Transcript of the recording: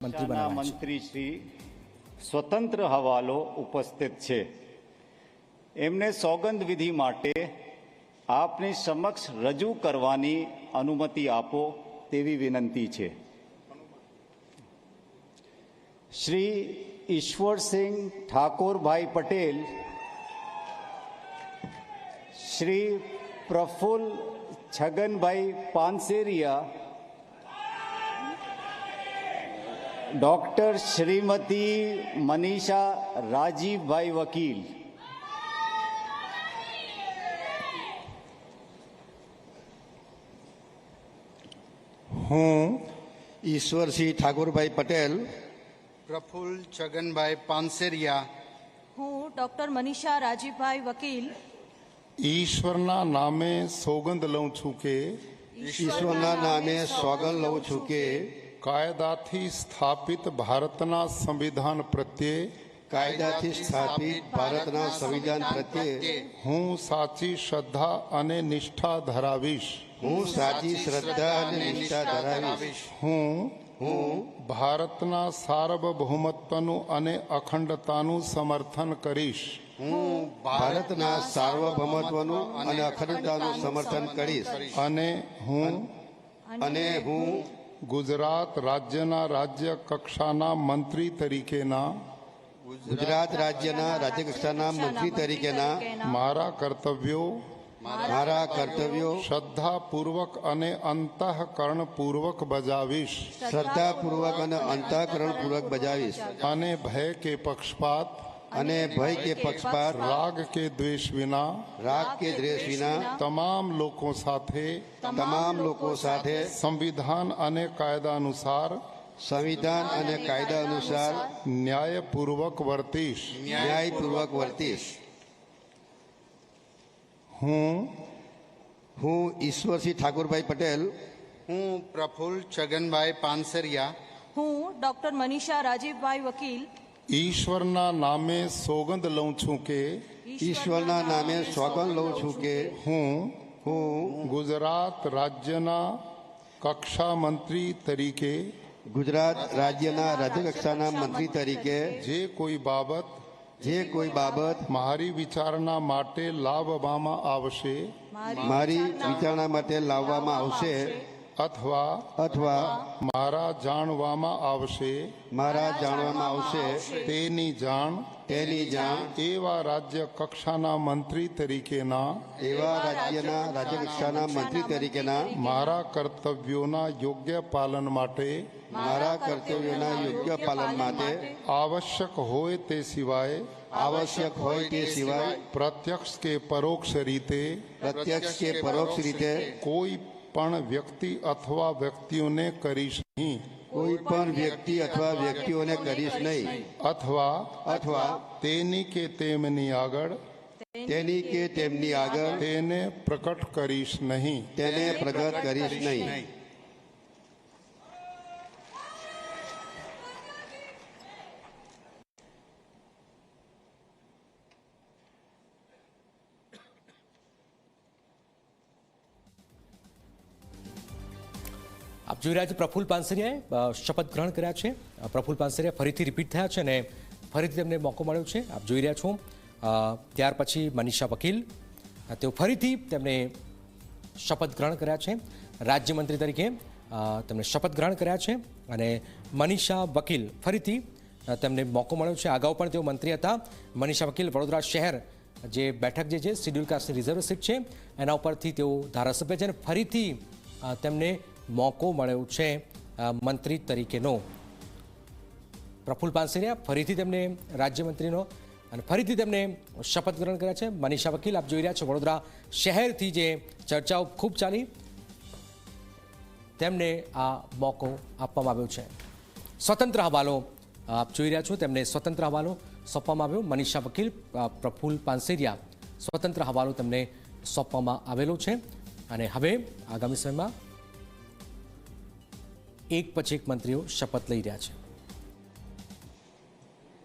મંત્રી બનાવ્યા છે। મંત્રી શ્રી સ્વતંત્ર હવાલો ઉપસ્થિત છે। એમને સોગંદ વિધિ માટે આપની સમક્ષ રજૂ કરવાની અનુમતિ આપો તેવી વિનંતી છે। શ્રી ઈશ્વરસિંહ ઠાકોરભાઈ પટેલ, શ્રી પ્રફુલ્લ છગનભાઈ પાનસેરિયા, डॉक्टर श्रीमती मनीषा राजीवभाई वकील, हूँ ईश्वरसिंह ठाकुरभाई पटेल, प्रफुल्ल छगनभाई पानसेरिया, हूँ डॉक्टर मनीषा राजीवभाई वकील ईश्वरना नामे सोगंद लऊं छूं के ईश्वरना नामे सोगंद लऊं छूं के કાયદાથી સ્થાપિત ભારતના સંવિધાન પ્રત્યે કાયદાથી સ્થાપિત ભારતના સંવિધાન પ્રત્યે હું સાચી શ્રદ્ધા અને નિષ્ઠા ધરાવીશ। હું સાચી શ્રદ્ધા અને નિષ્ઠા ધરાવીશ। હું ભારતના સાર્વભૌમત્વનું અને અખંડતાનું સમર્થન કરીશ। હું ભારતના સાર્વભૌમત્વનું અને અખંડતાનું સમર્થન કરીશ। અને હું ગુજરાત રાજ્યના રાજ્ય કક્ષાના મંત્રી તરીકેના ગુજરાત રાજ્યના રાજ્ય કક્ષાના મંત્રી તરીકેના મારા કર્તવ્યો શ્રદ્ધાપૂર્વક અને અંતઃકરણપૂર્વક બજાવીશ। શ્રદ્ધાપૂર્વક અને અંતઃકરણપૂર્વક બજાવીશ। અને ભય કે પક્ષપાત રાગ કે દ્વેષ વિના તમામ લોકો સાથે સંવિધાન અને કાયદા અનુસાર ન્યાયપૂર્વક વર્તીશ। હું ઈશ્વરસિંહ ઠાकुरભાઈ પટેલ, હું પ્રફુલ્લ છગનભાઈ પાનસેરિયા, हूँ डॉक्टर मनीषा राजीवभाई वकील ઈશ્વરના નામે સોગંદ લઉં છું કે ઈશ્વરના નામે સોગંદ લઉં છું કે હું ગુજરાત રાજ્યના કક્ષા મંત્રી તરીકે ગુજરાત રાજ્યના રાજ્યકક્ષાના મંત્રી તરીકે જે કોઈ બાબત મારી વિચારણા માટે લાવવામાં આવશે અથવા મારા જાણવામાં આવશે તેની જાણ એવા રાજ્ય કક્ષાના મંત્રી તરીકેના મારા કર્તવ્યોના યોગ્ય પાલન માટે આવશ્યક હોય તે સિવાય પ્રત્યક્ષ કે પરોક્ષ રીતે કોઈ પણ વ્યક્તિ અથવા વ્યક્તિઓને કરીશ નહીં અથવા તેની કે તેમની આગળ તેને પ્રગટ કરીશ નહીં। આપ જોઈ રહ્યા છો પ્રફુલ્લ પાનસેરિયાએ શપથ ગ્રહણ કર્યા છે। પ્રફુલ્લ પાનસેરિયા ફરીથી રિપીટ થયા છે અને ફરીથી તેમને મોકો મળ્યો છે। આપ જોઈ રહ્યા છો ત્યાર પછી મનીષા વકીલ, તેઓ ફરીથી તેમને શપથ ગ્રહણ કર્યા છે રાજ્યમંત્રી તરીકે, તેમને શપથ ગ્રહણ કર્યા છે અને મનીષા વકીલ ફરીથી તેમને મોકો મળ્યો છે। અગાઉ પણ તેઓ મંત્રી હતા। મનીષા વકીલ વડોદરા શહેર જે બેઠક જે છે શિડ્યુલ કાસ્ટની રિઝર્વ સીટ છે એના ઉપરથી તેઓ ધારાસભ્ય છે અને ફરીથી તેમને મોકો મળ્યો છે મંત્રી તરીકેનો। પ્રફુલ્લ પાનસેરિયા ફરીથી તેમને રાજ્યમંત્રીનો અને ફરીથી તેમને શપથ ગ્રહણ કર્યા છે। મનીષા વકીલ આપ જોઈ રહ્યા છો વડોદરા શહેરથી જે ચર્ચાઓ ખૂબ ચાલી, તેમને આ મોકો આપવામાં આવ્યો છે। સ્વતંત્ર હવાલો આપ જોઈ રહ્યા છો, તેમને સ્વતંત્ર હવાલો સોંપવામાં આવ્યો। મનીષા વકીલ, પ્રફુલ્લ પાનસેરિયા સ્વતંત્ર હવાલો તેમને સોંપવામાં આવેલો છે અને હવે આગામી સમયમાં એક પછી એક મંત્રીઓ શપથ લઈ રહ્યા છે।